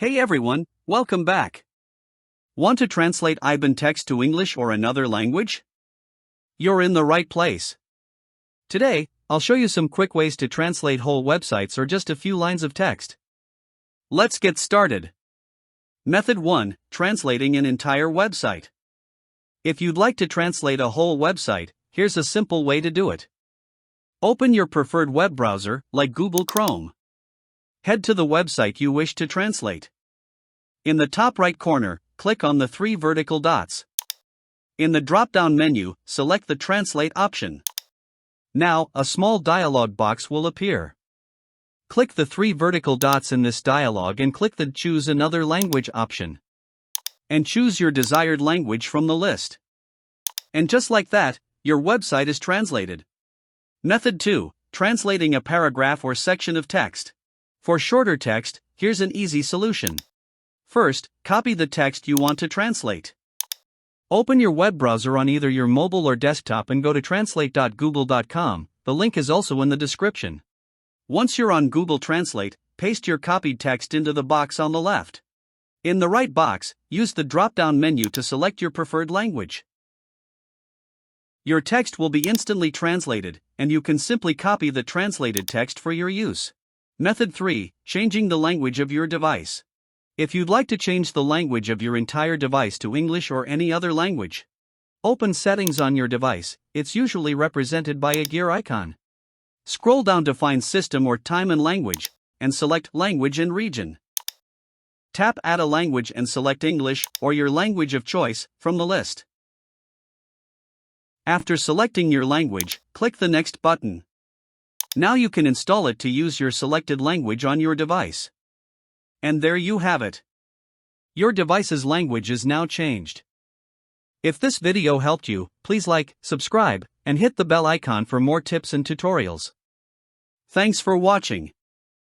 Hey everyone, welcome back. Want to translate IBAN text to English or another language? You're in the right place. Today, I'll show you some quick ways to translate whole websites or just a few lines of text. Let's get started. Method 1: Translating an entire website. If you'd like to translate a whole website, here's a simple way to do it. Open your preferred web browser, like Google Chrome. Head to the website you wish to translate. In the top right corner, click on the 3 vertical dots. In the drop-down menu, select the Translate option. Now, a small dialog box will appear. Click the 3 vertical dots in this dialog and click the Choose Another Language option. And choose your desired language from the list. And just like that, your website is translated. Method 2: Translating a paragraph or section of text. For shorter text, here's an easy solution. First, copy the text you want to translate. Open your web browser on either your mobile or desktop and go to translate.google.com. The link is also in the description. Once you're on Google Translate, paste your copied text into the box on the left. In the right box, use the drop-down menu to select your preferred language. Your text will be instantly translated, and you can simply copy the translated text for your use. Method 3: Changing the language of your device. If you'd like to change the language of your entire device to English or any other language, open Settings on your device. It's usually represented by a gear icon. Scroll down to find System or Time and Language, and select Language and Region. Tap Add a Language and select English, or your language of choice, from the list. After selecting your language, click the Next button. Now you can install it to use your selected language on your device. And there you have it. Your device's language is now changed. If this video helped you, please like, subscribe, and hit the bell icon for more tips and tutorials. Thanks for watching.